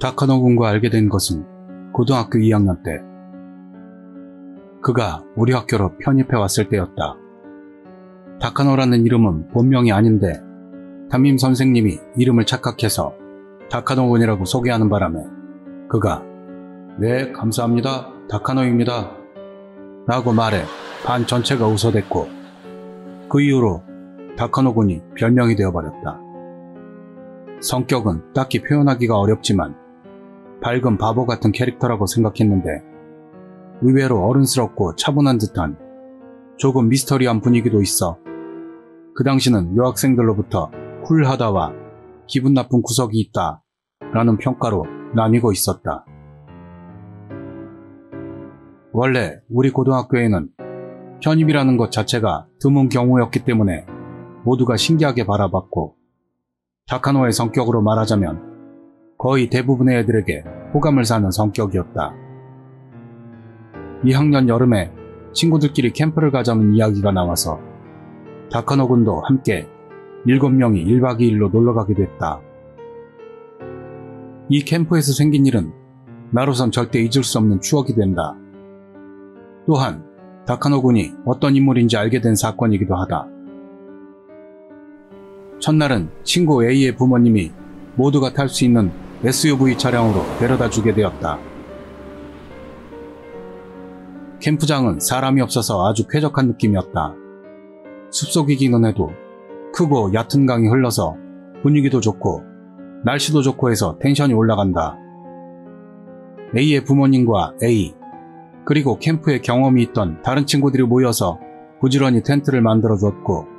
다카노 군과 알게 된 것은 고등학교 2학년 때 그가 우리 학교로 편입해 왔을 때였다. 다카노라는 이름은 본명이 아닌데 담임 선생님이 이름을 착각해서 다카노 군이라고 소개하는 바람에 그가 네 감사합니다 다카노입니다 라고 말해 반 전체가 웃어댔고 그 이후로 다카노 군이 별명이 되어버렸다. 성격은 딱히 표현하기가 어렵지만 밝은 바보 같은 캐릭터라고 생각했는데 의외로 어른스럽고 차분한 듯한 조금 미스터리한 분위기도 있어 그 당시는 여학생들로부터 쿨하다와 기분 나쁜 구석이 있다 라는 평가로 나뉘고 있었다. 원래 우리 고등학교에는 편입이라는 것 자체가 드문 경우였기 때문에 모두가 신기하게 바라봤고 다카노의 성격으로 말하자면 거의 대부분의 애들에게 호감을 사는 성격이었다. 2학년 여름에 친구들끼리 캠프를 가자는 이야기가 나와서 다카노 군도 함께 7명이 1박 2일로 놀러가게 됐다. 이 캠프에서 생긴 일은 나로선 절대 잊을 수 없는 추억이 된다. 또한 다카노 군이 어떤 인물인지 알게 된 사건이기도 하다. 첫날은 친구 A의 부모님이 모두가 탈 수 있는 SUV 차량으로 데려다 주게 되었다. 캠프장은 사람이 없어서 아주 쾌적한 느낌이었다. 숲속이기는 해도 크고 얕은 강이 흘러서 분위기도 좋고 날씨도 좋고 해서 텐션이 올라간다. A의 부모님과 A, 그리고 캠프에 경험이 있던 다른 친구들이 모여서 부지런히 텐트를 만들어줬고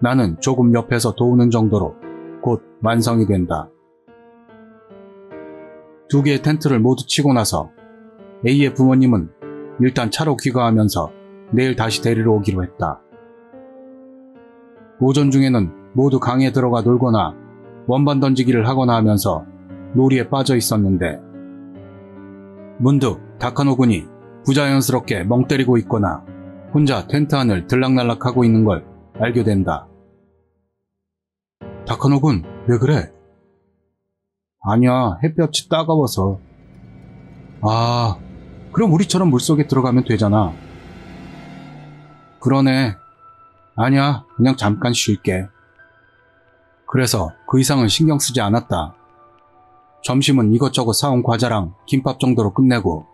나는 조금 옆에서 도우는 정도로 곧 완성이 된다. 2개의 텐트를 모두 치고 나서 A의 부모님은 일단 차로 귀가하면서 내일 다시 데리러 오기로 했다. 오전 중에는 모두 강에 들어가 놀거나 원반 던지기를 하거나 하면서 놀이에 빠져 있었는데 문득 다카노 군이 부자연스럽게 멍 때리고 있거나 혼자 텐트 안을 들락날락하고 있는 걸 알게 된다. 다카노 군, 왜 그래? 아니야, 햇볕이 따가워서. 아, 그럼 우리처럼 물속에 들어가면 되잖아. 그러네. 아니야, 그냥 잠깐 쉴게. 그래서 그 이상은 신경 쓰지 않았다. 점심은 이것저것 사온 과자랑 김밥 정도로 끝내고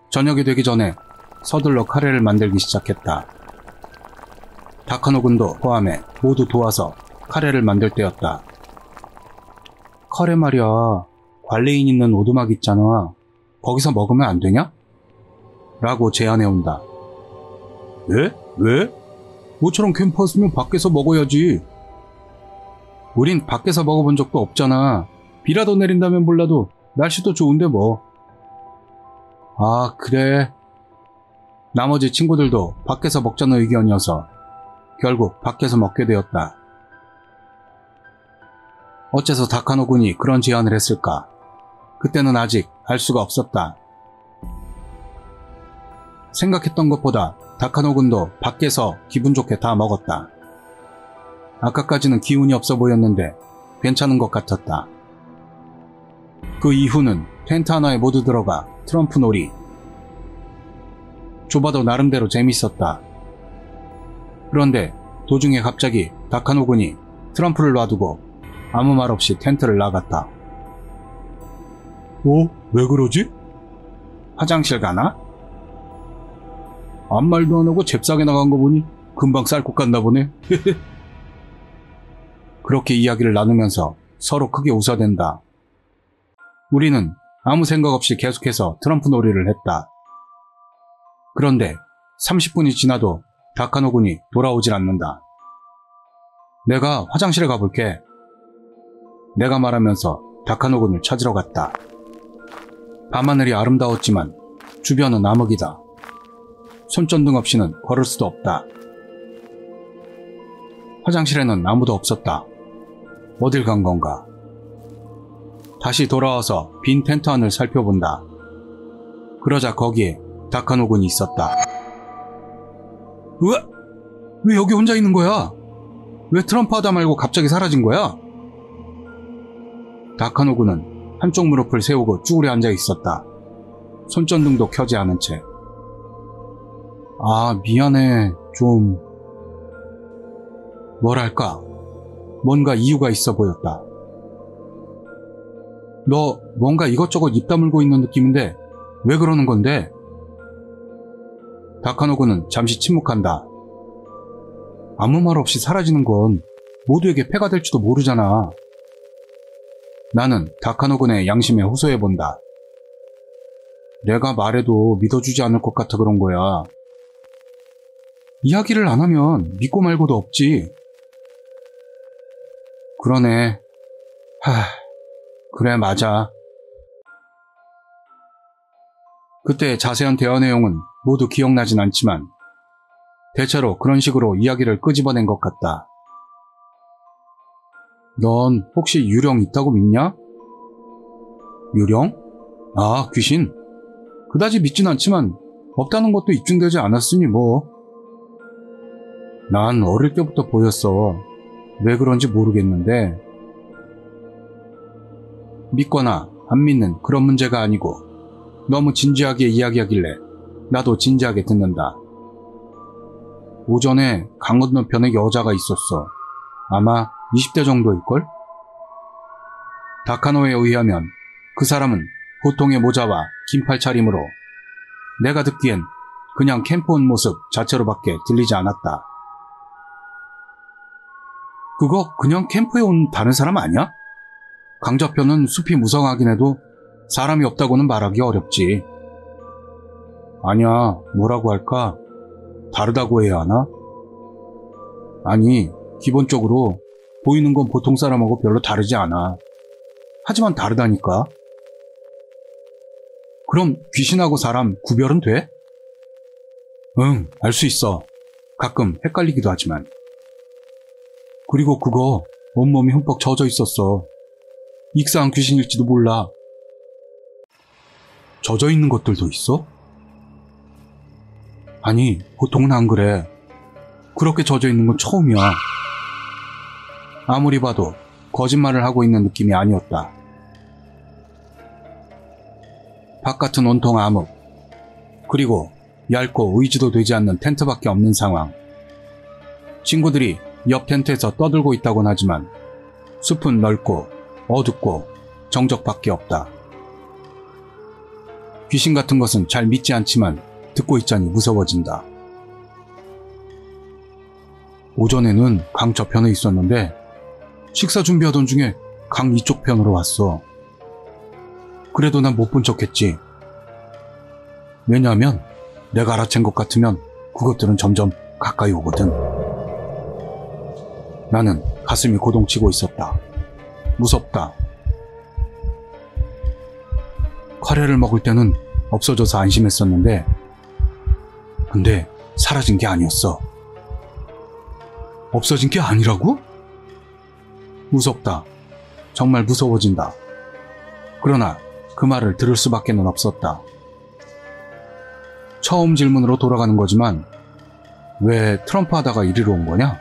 저녁이 되기 전에 서둘러 카레를 만들기 시작했다. 다카노 군도 포함해 모두 도와서 카레를 만들 때였다. 카레 말이야, 관리인 있는 오두막 있잖아. 거기서 먹으면 안 되냐? 라고 제안해온다. 네? 왜? 모처럼 캠퍼스면 밖에서 먹어야지. 우린 밖에서 먹어본 적도 없잖아. 비라도 내린다면 몰라도 날씨도 좋은데 뭐. 아, 그래. 나머지 친구들도 밖에서 먹자는 의견이어서 결국 밖에서 먹게 되었다. 어째서 다카노 군이 그런 제안을 했을까? 그때는 아직 알 수가 없었다. 생각했던 것보다 다카노 군도 밖에서 기분 좋게 다 먹었다. 아까까지는 기운이 없어 보였는데 괜찮은 것 같았다. 그 이후는 텐트 하나에 모두 들어가 트럼프 놀이. 좁아도 나름대로 재밌었다. 그런데 도중에 갑자기 다카노 군이 트럼프를 놔두고 아무 말 없이 텐트를 나갔다. 왜 그러지? 화장실 가나? 아무 말도 안 하고 잽싸게 나간 거 보니 금방 쌀 것 같나 보네. 그렇게 이야기를 나누면서 서로 크게 웃어댄다. 우리는 아무 생각 없이 계속해서 트럼프 놀이를 했다. 그런데 30분이 지나도 다카노 군이 돌아오질 않는다. 내가 화장실에 가볼게. 내가 말하면서 다카노 군을 찾으러 갔다. 밤하늘이 아름다웠지만 주변은 암흑이다. 손전등 없이는 걸을 수도 없다. 화장실에는 아무도 없었다. 어딜 간 건가? 다시 돌아와서 빈 텐트 안을 살펴본다. 그러자 거기에 다카노 군이 있었다. 으아! 왜 여기 혼자 있는 거야? 왜 트럼프 하다 말고 갑자기 사라진 거야? 다카노 군은 한쪽 무릎을 세우고 쭈그려 앉아 있었다. 손전등도 켜지 않은 채. 아, 미안해. 좀... 뭐랄까, 뭔가 이유가 있어 보였다. 너 뭔가 이것저것 입 다물고 있는 느낌인데 왜 그러는 건데? 다카노군은 잠시 침묵한다. 아무 말 없이 사라지는 건 모두에게 폐가 될지도 모르잖아. 나는 다카노군의 양심에 호소해본다. 내가 말해도 믿어주지 않을 것 같아 그런 거야. 이야기를 안 하면 믿고 말고도 없지. 그러네. 그래, 맞아. 그때 자세한 대화 내용은 모두 기억나진 않지만 대체로 그런 식으로 이야기를 끄집어낸 것 같다. 넌 혹시 유령 있다고 믿냐? 유령? 아, 귀신? 그다지 믿진 않지만 없다는 것도 입증되지 않았으니 뭐. 난 어릴 때부터 보였어. 왜 그런지 모르겠는데 믿거나 안 믿는 그런 문제가 아니고 너무 진지하게 이야기하길래 나도 진지하게 듣는다. 오전에 강 건너편에 여자가 있었어. 아마 20대 정도일걸? 다카노에 의하면 그 사람은 보통의 모자와 긴팔 차림으로 내가 듣기엔 그냥 캠프 온 모습 자체로밖에 들리지 않았다. 그거 그냥 캠프에 온 다른 사람 아니야? 강저편은 숲이 무성하긴 해도 사람이 없다고는 말하기 어렵지. 아니야, 뭐라고 할까? 다르다고 해야 하나? 아니, 기본적으로 보이는 건 보통 사람하고 별로 다르지 않아. 하지만 다르다니까. 그럼 귀신하고 사람 구별은 돼? 응, 알 수 있어. 가끔 헷갈리기도 하지만. 그리고 그거 온몸이 흠뻑 젖어 있었어. 익사한 귀신일지도 몰라. 젖어 있는 것들도 있어? 아니, 보통은 안 그래. 그렇게 젖어 있는 건 처음이야. 아무리 봐도 거짓말을 하고 있는 느낌이 아니었다. 바깥은 온통 암흑. 그리고 얇고 의지도 되지 않는 텐트밖에 없는 상황. 친구들이 옆 텐트에서 떠들고 있다곤 하지만 숲은 넓고 어둡고 정적밖에 없다. 귀신 같은 것은 잘 믿지 않지만 듣고 있자니 무서워진다. 오전에는 강 저편에 있었는데 식사 준비하던 중에 강 이쪽 편으로 왔어. 그래도 난 못 본 척했지. 왜냐하면 내가 알아챈 것 같으면 그것들은 점점 가까이 오거든. 나는 가슴이 고동치고 있었다. 무섭다. 카레를 먹을 때는 없어져서 안심했었는데 근데 사라진 게 아니었어. 없어진 게 아니라고? 무섭다. 정말 무서워진다. 그러나 그 말을 들을 수밖에는 없었다. 처음 질문으로 돌아가는 거지만 왜 트럼프 하다가 이리로 온 거냐?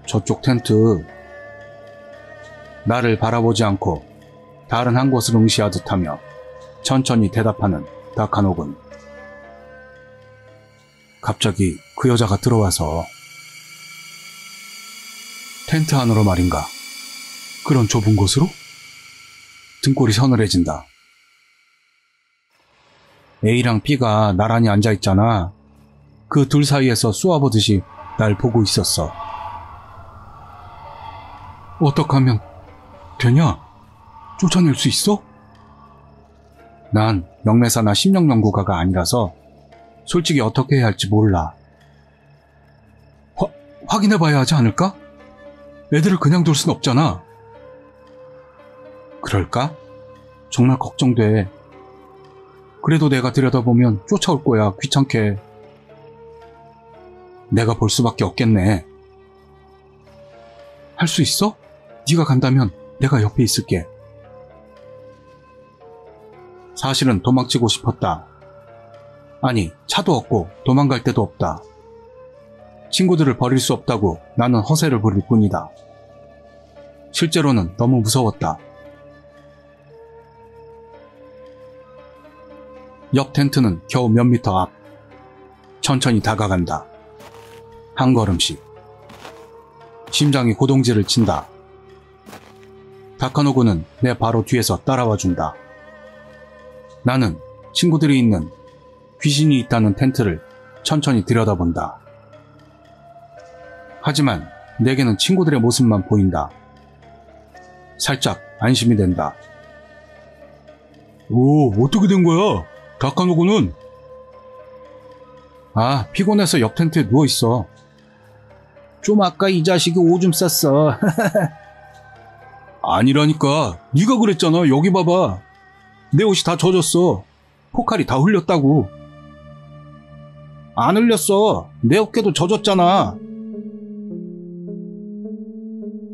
저쪽 텐트. 나를 바라보지 않고 다른 한 곳을 응시하듯 하며 천천히 대답하는 다카노군. 갑자기 그 여자가 들어와서 텐트 안으로 말인가? 그런 좁은 곳으로? 등골이 서늘해진다. A랑 B가 나란히 앉아있잖아. 그 둘 사이에서 쏘아보듯이 날 보고 있었어. 어떡하면 되냐? 쫓아낼 수 있어? 난 영매사나 심령연구가가 아니라서 솔직히 어떻게 해야 할지 몰라. 확인해봐야 하지 않을까? 애들을 그냥 둘 순 없잖아. 그럴까? 정말 걱정돼. 그래도 내가 들여다보면 쫓아올 거야. 귀찮게. 내가 볼 수밖에 없겠네. 할 수 있어? 네가 간다면 내가 옆에 있을게. 사실은 도망치고 싶었다. 아니, 차도 없고 도망갈 데도 없다. 친구들을 버릴 수 없다고 나는 허세를 부릴 뿐이다. 실제로는 너무 무서웠다. 옆 텐트는 겨우 몇 미터 앞. 천천히 다가간다. 한 걸음씩. 심장이 고동질을 친다. 다카노구는 내 바로 뒤에서 따라와 준다. 나는 친구들이 있는 귀신이 있다는 텐트를 천천히 들여다본다. 하지만 내게는 친구들의 모습만 보인다. 살짝 안심이 된다. 오, 어떻게 된 거야? 다카노구는? 아, 피곤해서 옆 텐트에 누워있어. 좀 아까 이 자식이 오줌 쌌어. 아니라니까. 네가 그랬잖아. 여기 봐봐. 내 옷이 다 젖었어. 포칼이 다 흘렸다고. 안 흘렸어. 내 어깨도 젖었잖아.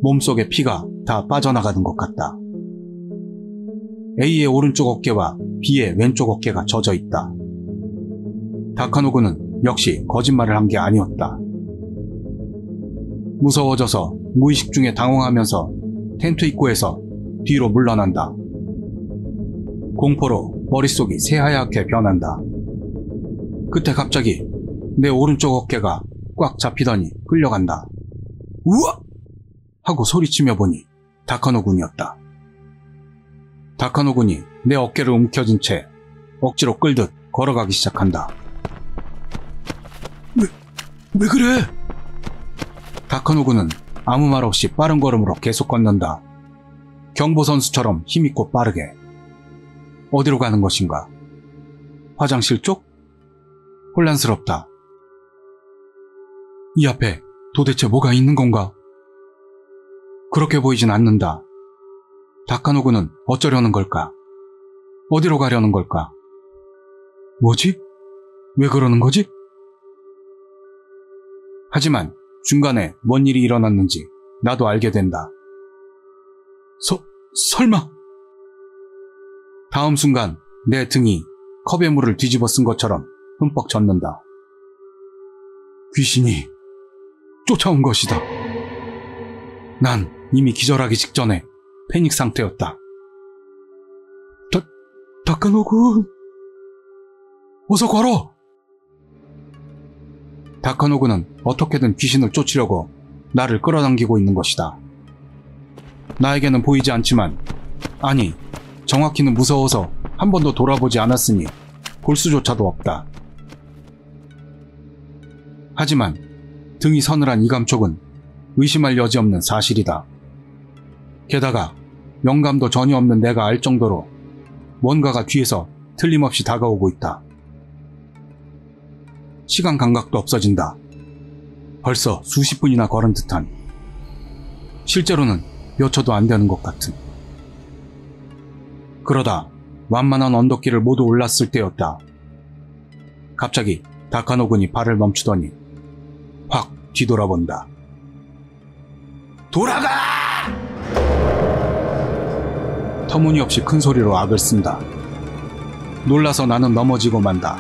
몸속에 피가 다 빠져나가는 것 같다. A의 오른쪽 어깨와 B의 왼쪽 어깨가 젖어 있다. 다카노구는 역시 거짓말을 한 게 아니었다. 무서워져서 무의식 중에 당황하면서 텐트 입구에서 뒤로 물러난다. 공포로 머릿속이 새하얗게 변한다. 그때 갑자기 내 오른쪽 어깨가 꽉 잡히더니 끌려간다. 우와! 하고 소리치며 보니 다카노군이었다. 다카노군이 내 어깨를 움켜쥔 채 억지로 끌듯 걸어가기 시작한다. 왜 그래? 다카노군은 아무 말 없이 빠른 걸음으로 계속 걷는다. 경보선수처럼 힘있고 빠르게. 어디로 가는 것인가? 화장실 쪽? 혼란스럽다. 이 앞에 도대체 뭐가 있는 건가? 그렇게 보이진 않는다. 다카노구는 어쩌려는 걸까? 어디로 가려는 걸까? 뭐지? 왜 그러는 거지? 하지만 중간에 뭔 일이 일어났는지 나도 알게 된다. 설마? 다음 순간 내 등이 컵에 물을 뒤집어 쓴 것처럼 흠뻑 젖는다. 귀신이 쫓아온 것이다. 난 이미 기절하기 직전에 패닉 상태였다. 다카노군, 어서 걸어! 다카노군은 어떻게든 귀신을 쫓으려고 나를 끌어당기고 있는 것이다. 나에게는 보이지 않지만, 아니, 정확히는 무서워서 한 번도 돌아보지 않았으니 볼 수조차도 없다. 하지만 등이 서늘한 이 감촉은 의심할 여지 없는 사실이다. 게다가 영감도 전혀 없는 내가 알 정도로 뭔가가 뒤에서 틀림없이 다가오고 있다. 시간 감각도 없어진다. 벌써 수십 분이나 걸은 듯한, 실제로는 몇 초도 안 되는 것 같은. 그러다 완만한 언덕길을 모두 올랐을 때였다. 갑자기 다카노군이 발을 멈추더니 확 뒤돌아본다. 돌아가! 터무니없이 큰 소리로 악을 쓴다. 놀라서 나는 넘어지고 만다.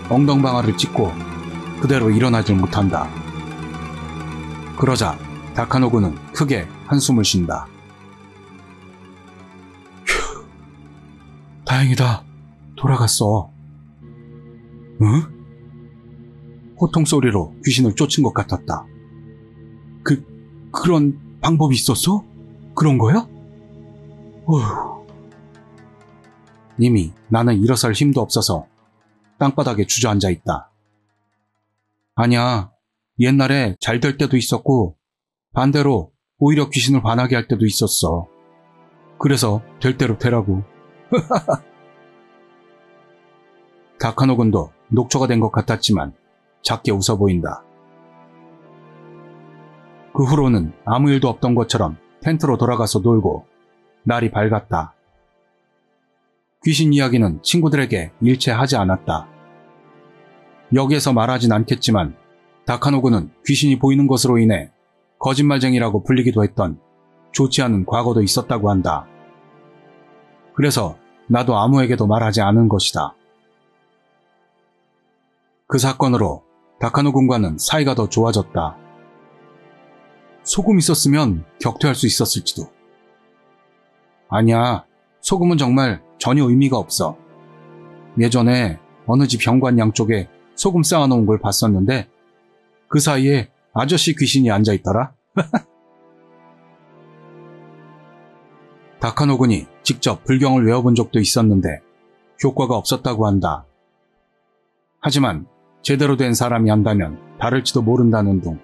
엉덩방아를 찢고 그대로 일어나질 못한다. 그러자 다카노군은 크게 한숨을 쉰다. 휴, 다행이다. 돌아갔어. 응? 호통 소리로 귀신을 쫓은 것 같았다. 그런 방법이 있었어? 그런 거야? 어휴. 이미 나는 일어설 힘도 없어서 땅바닥에 주저앉아 있다. 아니야, 옛날에 잘 될 때도 있었고 반대로 오히려 귀신을 반하게 할 때도 있었어. 그래서 될 대로 되라고. 다카노군도 녹초가 된 것 같았지만 작게 웃어 보인다. 그 후로는 아무 일도 없던 것처럼 텐트로 돌아가서 놀고 날이 밝았다. 귀신 이야기는 친구들에게 일체하지 않았다. 여기에서 말하진 않겠지만 다카노군은 귀신이 보이는 것으로 인해 거짓말쟁이라고 불리기도 했던 좋지 않은 과거도 있었다고 한다. 그래서 나도 아무에게도 말하지 않은 것이다. 그 사건으로 다카노군과는 사이가 더 좋아졌다. 소금 있었으면 격퇴할 수 있었을지도. 아니야, 소금은 정말 전혀 의미가 없어. 예전에 어느 집 현관 양쪽에 소금 쌓아놓은 걸 봤었는데 그 사이에 아저씨 귀신이 앉아있더라. 다카노군이 직접 불경을 외워본 적도 있었는데 효과가 없었다고 한다. 하지만 제대로 된 사람이 한다면 다를지도 모른다는 둥.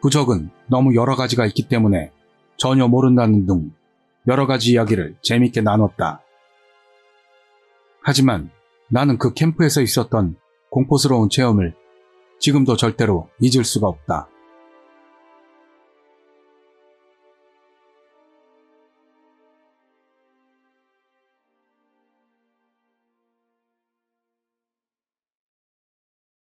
부적은 너무 여러 가지가 있기 때문에 전혀 모른다는 둥 여러 가지 이야기를 재밌게 나눴다. 하지만 나는 그 캠프에서 있었던 공포스러운 체험을 지금도 절대로 잊을 수가 없다.